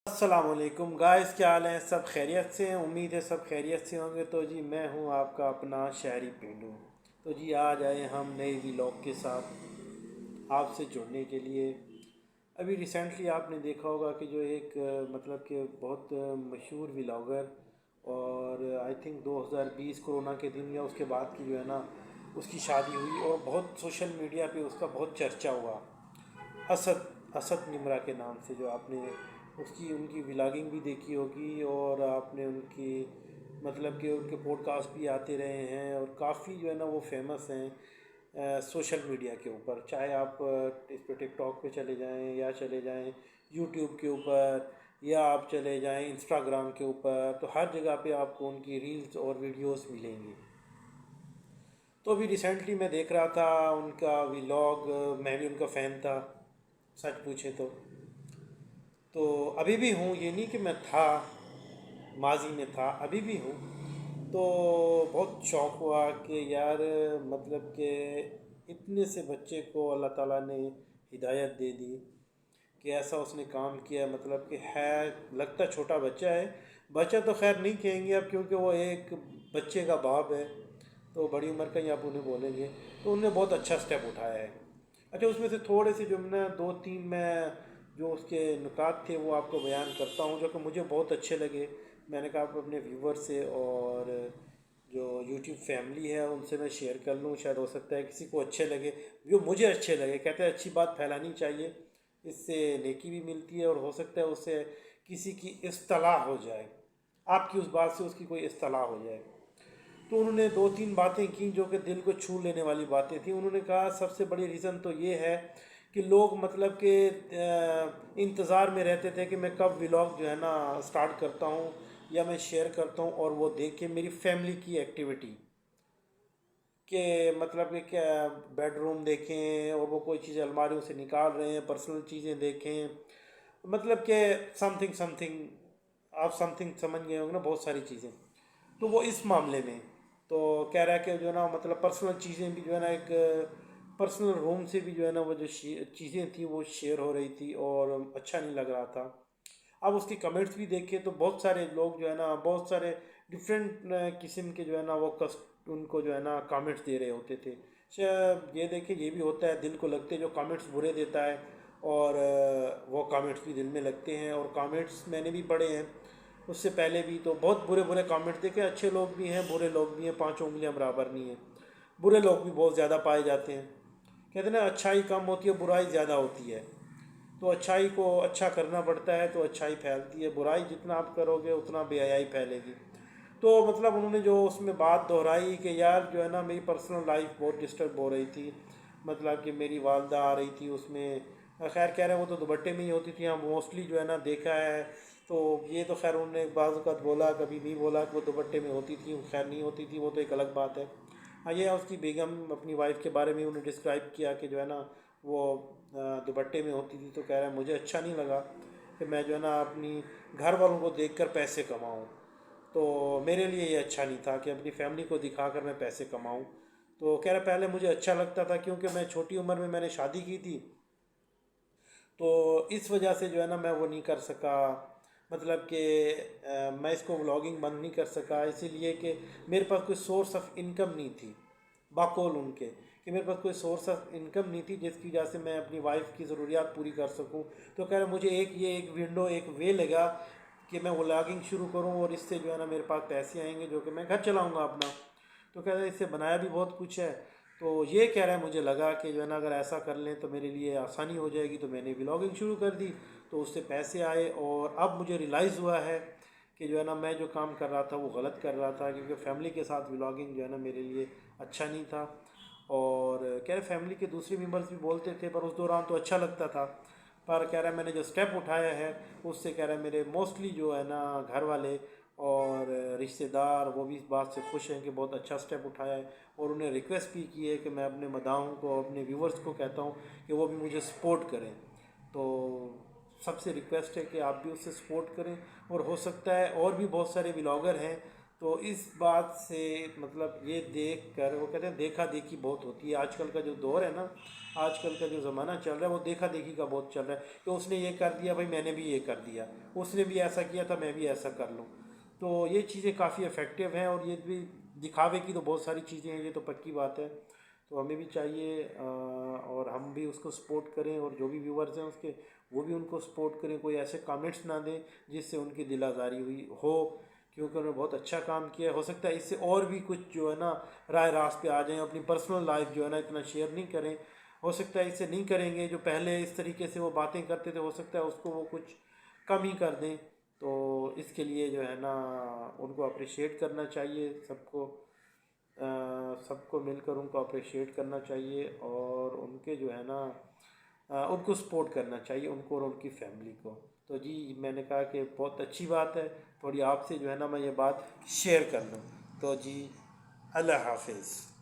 अस्सलामुअलैकुम गाइस, क्या हाल है? सब खैरियत से हैं? उम्मीद है सब खैरियत से होंगे। तो जी मैं हूं आपका अपना शहरी पेंडू। तो जी आज आए हम नए व्लॉग के साथ आपसे जुड़ने के लिए। अभी रिसेंटली आपने देखा होगा कि जो एक मतलब कि बहुत मशहूर व्लॉगर, और आई थिंक 2020 कोरोना के दिन या उसके बाद की जो है ना उसकी शादी हुई और बहुत सोशल मीडिया पे उसका बहुत चर्चा हुआ। असद असद निमरा के नाम से, जो आपने उसकी उनकी व्लॉगिंग भी देखी होगी और आपने उनकी मतलब कि उनके पॉडकास्ट भी आते रहे हैं और काफ़ी जो है ना वो फेमस हैं सोशल मीडिया के ऊपर। चाहे आप इस पर टिकटॉक पे चले जाएं या चले जाएं यूट्यूब के ऊपर या आप चले जाएं इंस्टाग्राम के ऊपर, तो हर जगह पे आपको उनकी रील्स और वीडियोस मिलेंगी। तो अभी रिसेंटली मैं देख रहा था उनका व्लॉग। मैं भी उनका फ़ैन था, सच पूछे तो अभी भी हूँ। ये नहीं कि मैं था, माजी में था, अभी भी हूँ। तो बहुत शौक़ हुआ कि यार मतलब कि इतने से बच्चे को अल्लाह ताला ने हिदायत दे दी कि ऐसा उसने काम किया। मतलब कि है, लगता छोटा बच्चा है, बच्चा तो खैर नहीं कहेंगे अब क्योंकि वो एक बच्चे का बाप है, तो बड़ी उम्र का ही आप उन्हें बोलेंगे। तो उन्होंने बहुत अच्छा स्टेप उठाया है। अच्छा, उसमें से थोड़े से जो मैं दो तीन मैं जो उसके नुकात थे वो आपको बयान करता हूँ जो कि मुझे बहुत अच्छे लगे। मैंने कहा आप अपने व्यूवर से और जो यूट्यूब फैमिली है उनसे मैं शेयर कर लूँ, शायद हो सकता है किसी को अच्छे लगे, जो मुझे अच्छे लगे। कहते हैं अच्छी बात फैलानी चाहिए, इससे नेकी भी मिलती है और हो सकता है उससे किसी की इस्तलाह हो जाए, आपकी उस बात से उसकी कोई इस्तलाह हो जाए। तो उन्होंने दो तीन बातें की जो कि दिल को छू लेने वाली बातें थी। उन्होंने कहा सबसे बड़ी रीज़न तो ये है कि लोग मतलब कि इंतज़ार में रहते थे कि मैं कब व्लॉग जो है ना स्टार्ट करता हूँ या मैं शेयर करता हूँ और वो देखें मेरी फैमिली की एक्टिविटी के, मतलब कि क्या बेडरूम देखें और वो कोई चीज़ अलमारियों से निकाल रहे हैं, पर्सनल चीज़ें देखें, मतलब कि समथिंग समथिंग, आप समथिंग समझ गए होंगे ना, बहुत सारी चीज़ें। तो वो इस मामले में तो कह रहा है कि जो है ना मतलब पर्सनल चीज़ें भी जो है ना एक पर्सनल रूम से भी जो है ना वो जो चीज़ें थी वो शेयर हो रही थी और अच्छा नहीं लग रहा था। अब उसकी कमेंट्स भी देखे तो बहुत सारे लोग जो है ना बहुत सारे डिफरेंट किस्म के जो है ना वो कस्ट उनको जो है ना कमेंट्स दे रहे होते थे। ये देखे, ये भी होता है, दिल को लगते जो कमेंट्स बुरे देता है और वो कमेंट्स भी दिल में लगते हैं। और कमेंट्स मैंने भी पढ़े हैं उससे पहले भी, तो बहुत बुरे बुरे कमेंट देखे। अच्छे लोग भी हैं, बुरे लोग भी हैं, पांचों उंगलियां बराबर नहीं हैं। बुरे लोग भी बहुत ज़्यादा पाए जाते हैं। कहते हैं ना अच्छाई कम होती है, बुराई ज़्यादा होती है। तो अच्छाई को अच्छा करना पड़ता है तो अच्छाई फैलती है, बुराई जितना आप करोगे उतना बेहयाई फैलेगी। तो मतलब उन्होंने जो उसमें बात दोहराई कि यार जो है ना मेरी पर्सनल लाइफ बहुत डिस्टर्ब हो रही थी। मतलब कि मेरी वालदा आ रही थी उसमें, खैर कह रहे हैं वो तो दुपट्टे में ही होती थी, हाँ मोस्टली जो है ना देखा है। तो ये तो खैर उन्होंने बाज़ औक़ात बोला, कभी नहीं बोला कि वो दुपट्टे में होती थी, खैर नहीं होती थी, वो तो एक अलग बात है। हाँ, ये उसकी बेगम अपनी वाइफ के बारे में उन्होंने डिस्क्राइब किया कि जो है ना वो दुपट्टे में होती थी। तो कह रहा है मुझे अच्छा नहीं लगा कि मैं जो है ना अपनी घर वालों को देखकर पैसे कमाऊँ। तो मेरे लिए ये अच्छा नहीं था कि अपनी फैमिली को दिखाकर मैं पैसे कमाऊँ। तो कह रहा पहले मुझे अच्छा लगता था क्योंकि मैं छोटी उम्र में मैंने शादी की थी, तो इस वजह से जो है ना मैं वो नहीं कर सका। मतलब कि मैं इसको व्लॉगिंग बंद नहीं कर सका इसीलिए कि मेरे पास कोई सोर्स ऑफ इनकम नहीं थी। बाकौल उनके कि मेरे पास कोई सोर्स ऑफ इनकम नहीं थी जिसकी वजह से मैं अपनी वाइफ की ज़रूरियात पूरी कर सकूं। तो कह रहे मुझे एक विंडो, एक वे लगा कि मैं व्लॉगिंग शुरू करूं और इससे जो है ना मेरे पास पैसे आएंगे जो कि मैं घर चलाऊंगा अपना। तो कह रहे इससे बनाया भी बहुत कुछ है। तो ये कह रहा है मुझे लगा कि जो है ना अगर ऐसा कर लें तो मेरे लिए आसानी हो जाएगी। तो मैंने व्लॉगिंग शुरू कर दी, तो उससे पैसे आए और अब मुझे रियलाइज़ हुआ है कि जो है ना मैं जो काम कर रहा था वो गलत कर रहा था, क्योंकि फैमिली के साथ व्लॉगिंग जो है ना मेरे लिए अच्छा नहीं था। और कह रहे फैमिली के दूसरे मेंबर्स भी बोलते थे पर उस दौरान तो अच्छा लगता था, पर कह रहा है मैंने जो स्टेप उठाया है उससे कह रहा है मेरे मोस्टली जो है ना घर वाले और रिश्तेदार वो भी इस बात से खुश हैं कि बहुत अच्छा स्टेप उठाया है। और उन्हें रिक्वेस्ट भी की है कि मैं अपने मदाहों को, अपने व्यूवर्स को कहता हूँ कि वो भी मुझे सपोर्ट करें। तो सबसे रिक्वेस्ट है कि आप भी उससे सपोर्ट करें। और हो सकता है और भी बहुत सारे व्लॉगर हैं, तो इस बात से मतलब ये देख कर वो कहते हैं देखा देखी बहुत होती है। आजकल का जो दौर है ना, आजकल का जो ज़माना चल रहा है वो देखा देखी का बहुत चल रहा है कि उसने ये कर दिया भाई मैंने भी ये कर दिया, उसने भी ऐसा किया था मैं भी ऐसा कर लूँ। तो ये चीज़ें काफ़ी इफ़ेक्टिव हैं और ये भी दिखावे की तो बहुत सारी चीज़ें हैं, ये तो पक्की बात है। तो हमें भी चाहिए और हम भी उसको सपोर्ट करें और जो भी व्यूवर्स हैं उसके वो भी उनको सपोर्ट करें, कोई ऐसे कमेंट्स ना दें जिससे उनकी दिल आज़ारी हुई हो, क्योंकि उन्होंने बहुत अच्छा काम किया है। हो सकता है इससे और भी कुछ जो है ना राय रास्त पे आ जाएं, अपनी पर्सनल लाइफ जो है ना इतना शेयर नहीं करें। हो सकता है इससे नहीं करेंगे, जो पहले इस तरीके से वो बातें करते थे हो सकता है उसको वो कुछ कम ही कर दें। तो इसके लिए जो है ना उनको अप्रिशिएट करना चाहिए, सबको मिलकर उनको अप्रिशिएट करना चाहिए और उनके जो है ना उनको सपोर्ट करना चाहिए, उनको और उनकी फैमिली को। तो जी मैंने कहा कि बहुत अच्छी बात है, थोड़ी आपसे जो है ना मैं ये बात शेयर कर लूँ। तो जी अल्लाह हाफिज़।